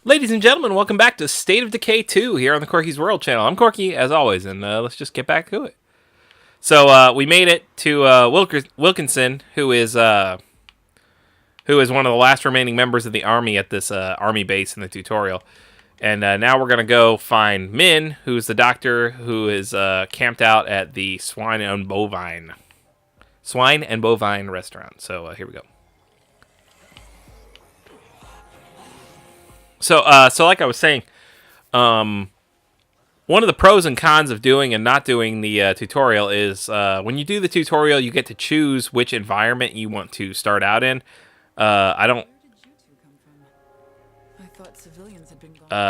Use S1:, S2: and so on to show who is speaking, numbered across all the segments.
S1: Ladies and gentlemen, welcome back to State of Decay 2 here on the Corky's World channel. I'm Corky, as always, and let's just get back to it. So we made it to Wilkinson, who is one of the last remaining members of the army at this army base in the tutorial. And now we're going to go find Min, who's the doctor who is camped out at the Swine and Bovine restaurant. So here we go. So like I was saying, one of the pros and cons of doing and not doing the tutorial is when you do the tutorial, you get to choose which environment you want to start out in. I don't.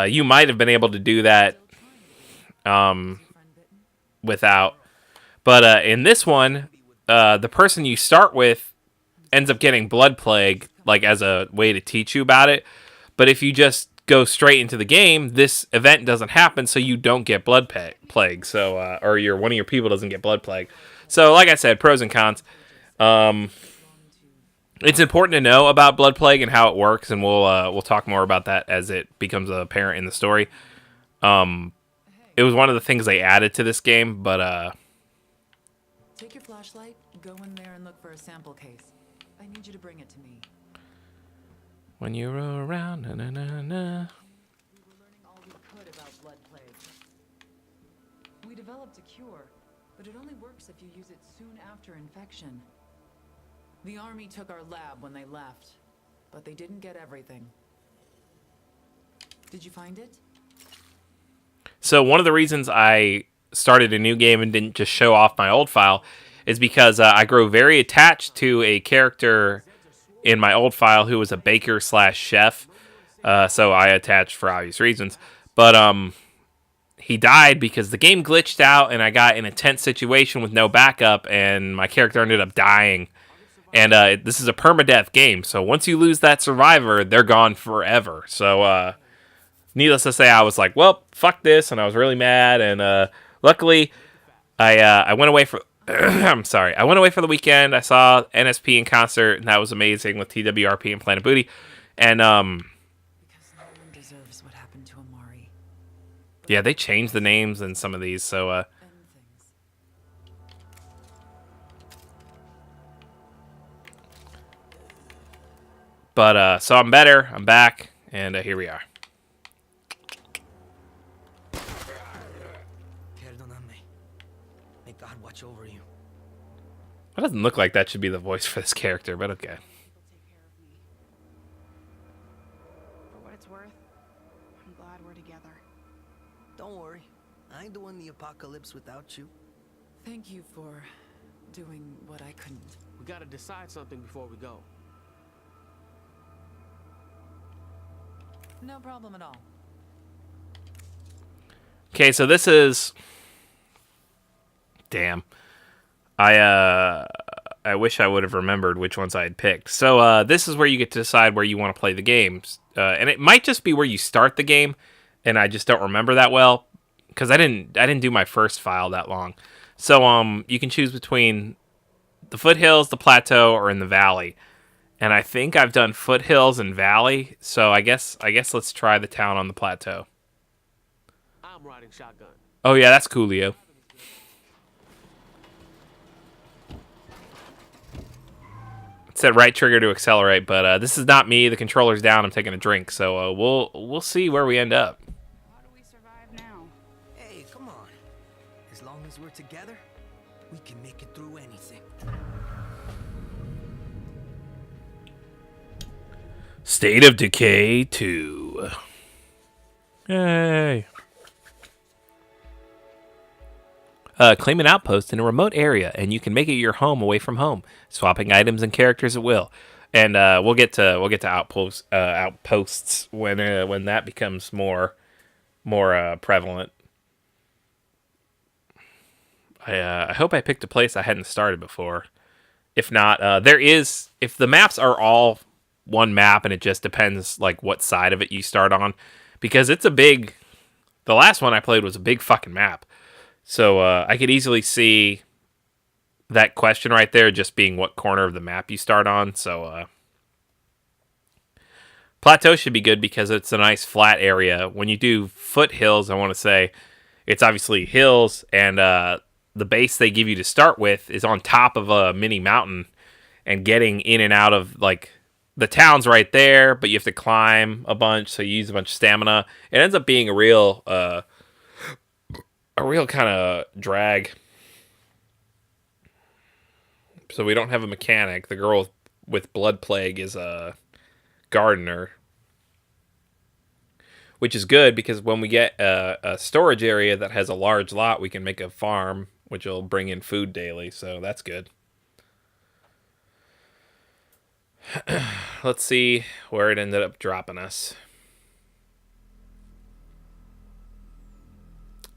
S1: You might have been able to do that without, but in this one, the person you start with ends up getting blood plague, like as a way to teach you about it. But if you just go straight into the game, this event doesn't happen, so you don't get blood plague. So, or one of your people doesn't get blood plague. So, like I said, pros and cons. It's important to know about blood plague and how it works, and we'll talk more about that as it becomes apparent in the story. It was one of the things they added to this game, but
S2: take your flashlight, go in there and look for a sample case. I need you to bring it to me.
S1: When you're around, na na na na.
S2: We were learning all we could about blood plague. We developed a cure, but it only works if you use it soon after infection. The army took our lab when they left, but they didn't get everything. Did you find it?
S1: So one of the reasons I started a new game and didn't just show off my old file is because I grew very attached to a character in my old file who was a baker / chef. So I attached for obvious reasons. But he died because the game glitched out and I got in a tense situation with no backup and my character ended up dying. And this is a permadeath game. So once you lose that survivor, they're gone forever. So needless to say, I was like, well, fuck this. And I was really mad. And luckily, I went away for... I'm sorry. I went away for the weekend. I saw NSP in concert, and that was amazing with TWRP and Planet Booty. And
S2: because no one deserves what happened to Amari.
S1: yeah, they changed the names in some of these. So so I'm better. I'm back, and here we are.
S3: May God watch over you.
S1: That doesn't look like that should be the voice for this character, but okay.
S4: For what it's worth, I'm glad we're together.
S3: Don't worry. I ain't doing the apocalypse without you.
S2: Thank you for doing what I couldn't.
S5: We gotta decide something before we go.
S2: No problem at all.
S1: Okay, so this is... Damn. I wish I would have remembered which ones I had picked. So this is where you get to decide where you want to play the games. And it might just be where you start the game, and I just don't remember that well, because I didn't do my first file that long. So you can choose between the foothills, the plateau, or in the valley. And I think I've done foothills and valley, so I guess let's try the town on the plateau.
S5: I'm riding shotgun.
S1: Oh yeah, that's coolio. It said right trigger to accelerate, but this is not me. The controller's down. I'm taking a drink, so we'll see where we end up.
S4: How do we survive now?
S3: Hey, come on. As long as we're together, we can make it through anything.
S1: State of Decay 2. Yay. Claim an outpost in a remote area, and you can make it your home away from home, swapping items and characters at will. And we'll get to outposts when that becomes more prevalent. I hope I picked a place I hadn't started before. If not, if the maps are all one map and it just depends like what side of it you start on, because it's a big... The last one I played was a big fucking map. So I could easily see that question right there just being what corner of the map you start on. So Plateau should be good because it's a nice flat area. When you do foothills, I want to say, it's obviously hills, and the base they give you to start with is on top of a mini mountain, and getting in and out of, like, the town's right there, but you have to climb a bunch, so you use a bunch of stamina. It ends up being a real kind of drag. So we don't have a mechanic. The girl with blood plague is a gardener, which is good because when we get a storage area that has a large lot, we can make a farm, which will bring in food daily. So that's good. Let's see where it ended up dropping us.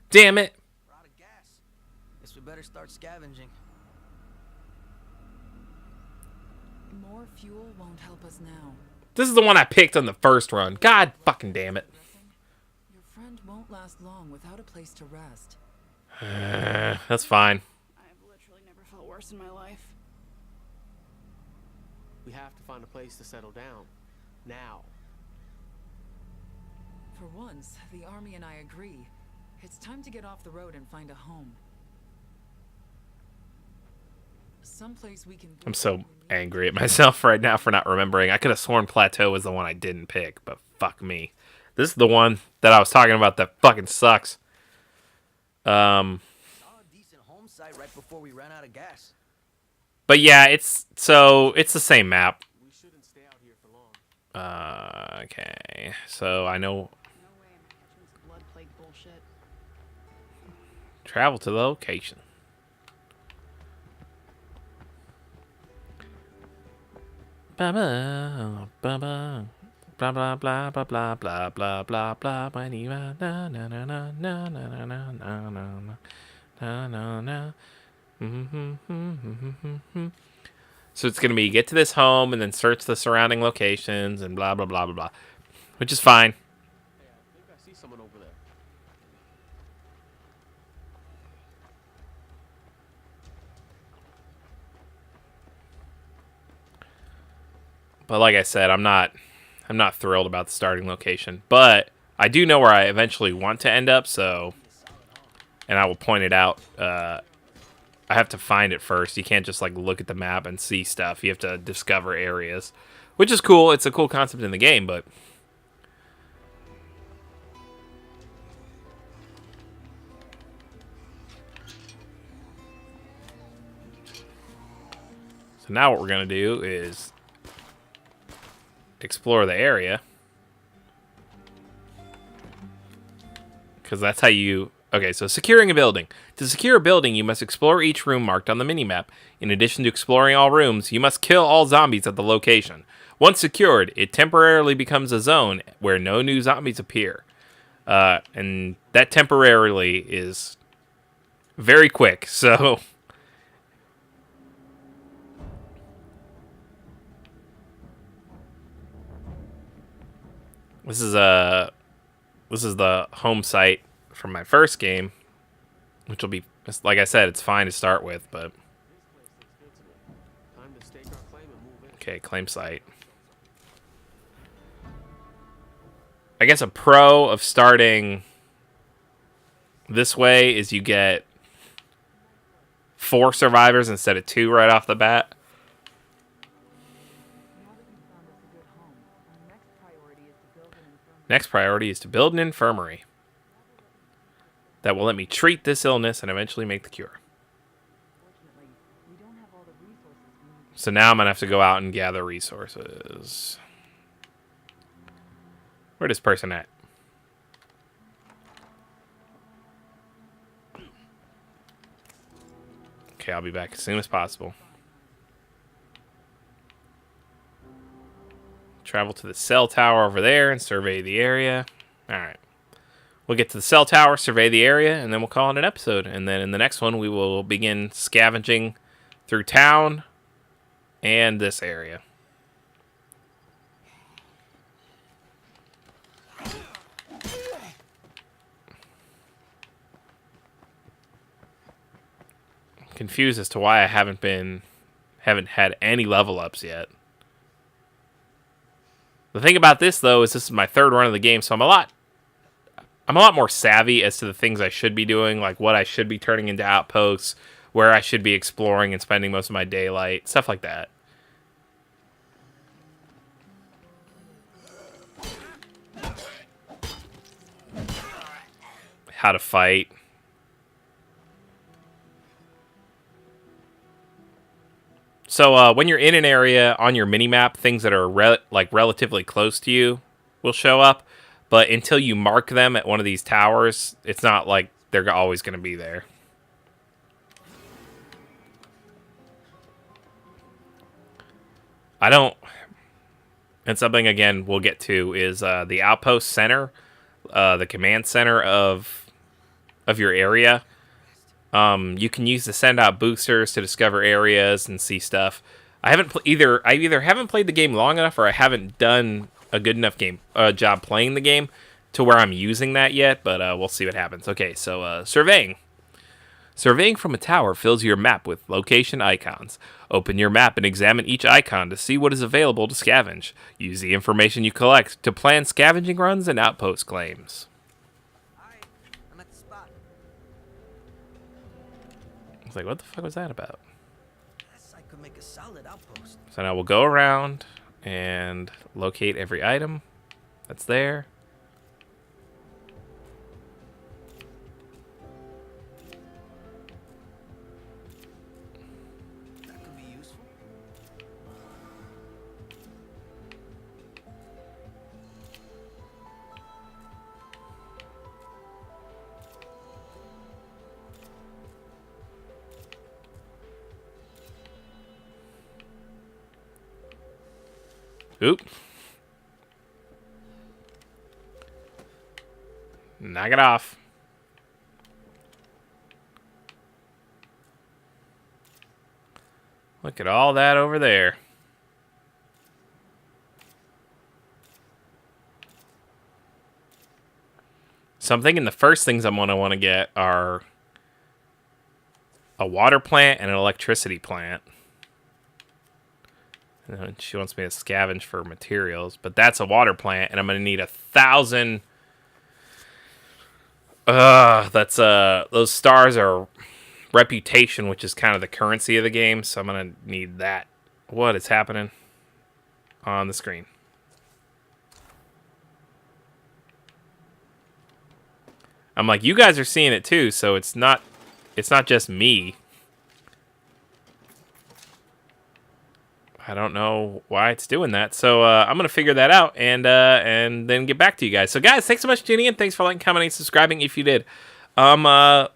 S1: Damn it!
S3: We're out of gas. Guess we better start scavenging.
S2: More fuel won't help us now.
S1: This is the one I picked on the first run. God fucking damn it.
S2: Your friend won't last long without a place to rest.
S1: That's fine.
S4: I've literally never felt worse in my life.
S5: We have to find a place to settle down. Now.
S2: For once, the army and I agree. It's time to get off the road and find a home. Someplace we can.
S1: I'm so angry at myself right now for not remembering. I could have sworn Plateau was the one I didn't pick, but fuck me. This is the one that I was talking about that fucking sucks.
S3: Saw a decent home site right before we ran out of gas.
S1: But yeah, it's the same map.
S5: We shouldn't stay out here for long.
S1: Okay, so I know.
S4: No way am I catching this blood plague bullshit.
S1: Travel to the location. Ba ba ba ba blah blah blah blah blah blah blah blah blah. Na na na na na na na na na na na na. So it's gonna be get to this home and then search the surrounding locations and blah blah blah blah blah, which is fine.
S5: Hey, I think I see someone over there.
S1: But like I said, I'm not thrilled about the starting location. But I do know where I eventually want to end up, so, and I will point it out. I have to find it first. You can't just like look at the map and see stuff. You have to discover areas, which is cool. It's a cool concept in the game, but so now what we're gonna do is explore the area, because that's how you. Okay, so securing a building. To secure a building, you must explore each room marked on the minimap. In addition to exploring all rooms, you must kill all zombies at the location. Once secured, it temporarily becomes a zone where no new zombies appear. And that temporarily is very quick, so... This is the home site from my first game, which will be, like I said, it's fine to start with, but...
S5: Time to stake our claim and move in.
S1: Okay, claim site. I guess a pro of starting this way is you get 4 survivors instead of 2 right off the bat. Next priority is to build an infirmary that will let me treat this illness and eventually make the cure. So now I'm going to have to go out and gather resources. Where this person at? Okay, I'll be back as soon as possible. Travel to the cell tower over there and survey the area. Alright. We'll get to the cell tower, survey the area, and then we'll call it an episode. And then in the next one, we will begin scavenging through town and this area. Confused as to why I haven't had any level ups yet. The thing about this, though, is this is my third run of the game, so I'm a lot more savvy as to the things I should be doing, like what I should be turning into outposts, where I should be exploring and spending most of my daylight, stuff like that. How to fight. So when you're in an area on your minimap, things that are relatively close to you will show up. But until you mark them at one of these towers, it's not like they're always going to be there. I don't... And something, again, we'll get to is the outpost center, the command center of your area. You can use to send out boosters to discover areas and see stuff. I either haven't played the game long enough, or I haven't done a good enough job playing the game to where I'm using that yet. But we'll see what happens. Okay, so surveying. Surveying from a tower fills your map with location icons. Open your map and examine each icon to see what is available to scavenge. Use the information you collect to plan scavenging runs and outpost claims.
S3: Alright, I'm at the spot.
S1: I was like, what the fuck was that about?
S3: Guess I could make a solid outpost.
S1: So now we'll go around and locate every item that's there.
S3: That could be useful.
S1: Oop. Knock it off. Look at all that over there. So I'm thinking the first things I'm going to want to get are a water plant and an electricity plant. And she wants me to scavenge for materials, but that's a water plant, and I'm going to need 1,000. Those stars are reputation, which is kind of the currency of the game, so I'm going to need that. What is happening on the screen? I'm like, you guys are seeing it too, so it's not just me. I don't know why it's doing that. So I'm going to figure that out and then get back to you guys. So guys, thanks so much for tuning in. Thanks for liking, commenting, subscribing if you did. Yeah,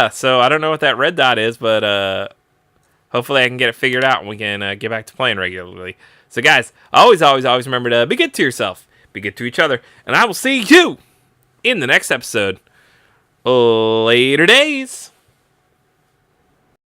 S1: so I don't know what that red dot is, but hopefully I can get it figured out and we can get back to playing regularly. So guys, always remember to be good to yourself, be good to each other, and I will see you in the next episode. Later days.